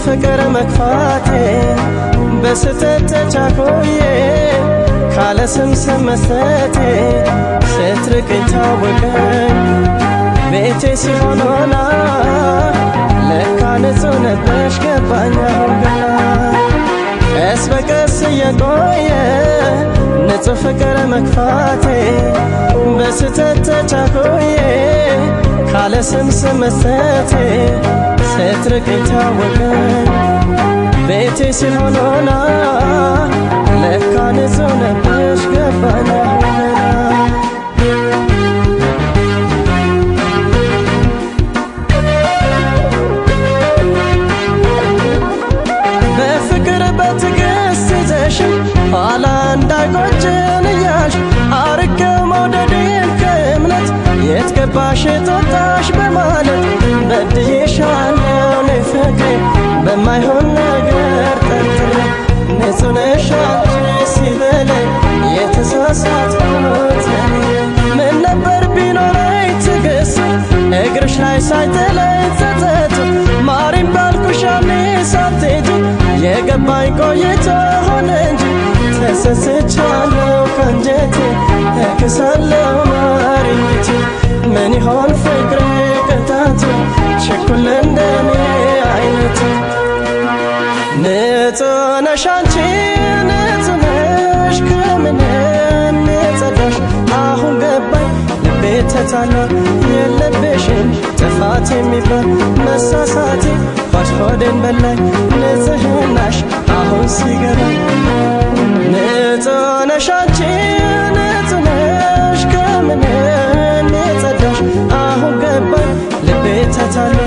ፍቅር መክፋቴ በስተት ተቻኮዬ ካለ ስም መስጠቴ ስትርቅኝ ታወቀኝ ቤቴ ሲሆን ሆና ለካ ንጹህ ነበርሽ ገባኝ አሁን ገና ቀስ በቀስ እየቆየ ንጹህ ፍቅር መክፋቴ በስተት ተቻኮዬ ካለ ስም መስጠቴ ስትርቅኝ ታወቀኝ ቤቴ ሲሆን ሆና ለካ ንጹህ ነበርሽ ገባኝ አሁን ገና በፍቅር በትዕግስት ይዘሽኝ ኋላ እንዳይቆጭን እያልሽ አርቄው መውደዴን ከእምነት የት ገባሽ የት ወጣሽ በማለት በድዬሻለሁ እኔ ፍቅሬ በማይሆን ነገር ጠርጥሬ ንጹህ ነሽ አንቺ ሲበለኝ የተሳሳትኩት ምን ነበር ቢኖረኝ ትዕግስት እግርሽ ላይ ሳይጥለኝ ጸጸቱ ማሪም ባልኩሽ ያኔ ሳትሄጂ የገባኝ ቆይቶ ሆነ እንጂ ተሰስቻለሁ ከአንጀቴ እክሳለሁ ማሪኝቴ ምን ይሆን ፍቅሬ ቅጣቱ ችኩል እንደኔ አይነቱ ንጹህ ነሽ አንቺ ንጹህ ነሽ ከምንም የጸዳሽ አሁን ገባኝ ልቤ ተታላ የለብሽም ጥፋት የሚባል መሳሳቴ ሆዴን በላኝ ንጽህናሽ አሁን ሲገባኝ ንጹህ ነሽ አንቺ ንጹህ ነሽ ከምንም የጸዳሽ አሁን ገባኝ ልቤ ተታላ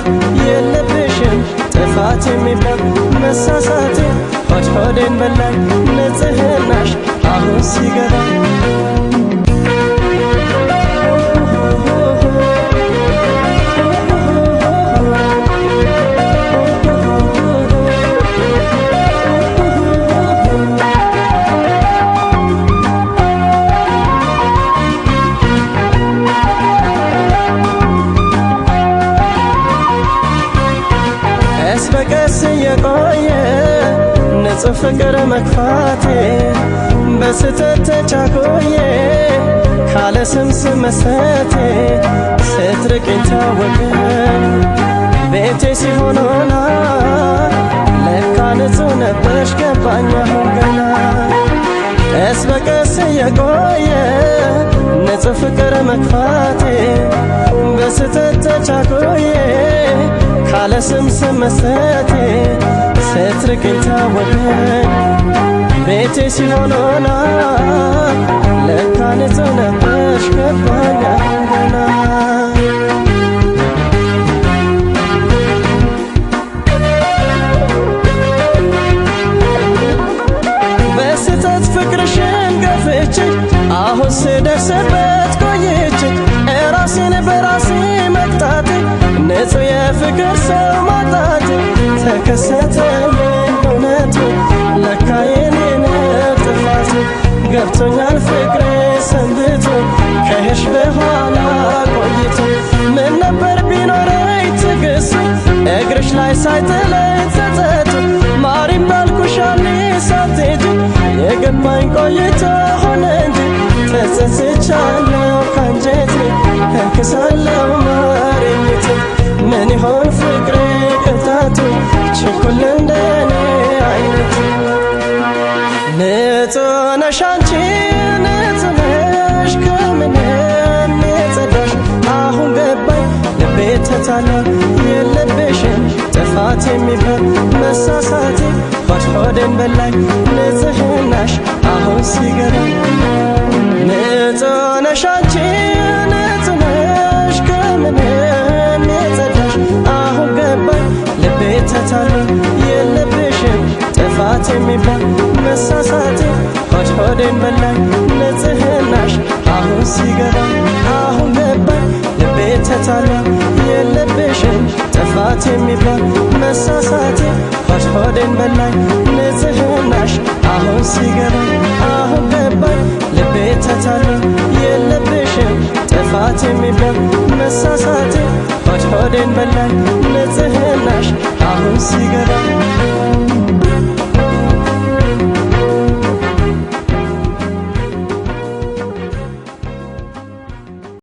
የለብሽም ጥፋት የሚባል መሳሳቴ ሆዴን በላኝ ንጽህናሽ አሁን ሲገባኝ ቀስ በቀስ እየቆየ ንጹህ ፍቅር መክፋቴ በስተት ተቻኮዬ ካለ ስም መስጠቴ ስትርቅኝ ታወቀኝ ቤቴ ሲሆን ሆና ለካ ንጹህ ነበርሽ ገባኝ አሁን ገና ቀስ በቀስ እየቆየ ንጹህ ፍቅር መክፋቴ በስተት ተቻኮዬ ካለ ስም መስጠቴ ስትርቅኝ ታወቀኝ ቤቴ ሲሆን ሆና ለካ ንጹህ ነበርሽ ገባኝ አሁን ገና በስተት ፍቅርሽን ገፍቼ አሁን ስደርስበት ቆይቼ እራሴን በራሴ መቅጣቴ ንጹህ የፍቅር ሰው ማጣቴ ተከሰተልኝ እውነቱ ለካ የኔ ነው ጥፋቱ ገብቶኛል ፍቅሬ ሰንብቶ ከሄድሽ በኋላ ቆይቶ ምን ነበር ቢኖረኝ ትዕግስቱ እግርሽ ላይ ሳይጥለኝ ጸጸቱ ማሪም ባልኩሽ ያኔ ሳትሄጂ የገባኝ ቆይቶ ሆነ እንጂ ተጸጽቻለሁ ከአንጀቴ እክሳለሁ ማሪኝቴ ምን ይሆን ፍቅሬ ቅጣቱ ችኩል እንደኔ አይነቱ ንጹህ ነሽ አንቺ ንጹህ ነሽ ከምንም የጸዳሽ አሁን ገባኝ ልቤ ተታላ የለብሽም ጥፋት የሚባል መሳሳቴ ሆዴን በላኝ ንጽህናሽ አሁን ሲገባኝ ንጹህ ነሽ አንቺ ንጹህ ነሽ ከምንም የጸዳሽ አሁን ገባኝ ልቤ ተታላ የለብሽም ጥፋት የሚባል መሳሳቴ ሆዴን በላኝ ንጽህናሽ አሁን ሲገባኝ አሁን ገባኝ ልቤ ተታላ የለብሽም ጥፋት የሚባል መሳሳቴ ሆዴን በላኝ ንጽህናሽ አሁን ሲገባኝ አሁን ገባኝ ልቤ ተታላ የለብሽም ጥፋት የሚባል መሳሳቴ ሆዴን በላኝ ንጽህናሽ አሁን ሲገባ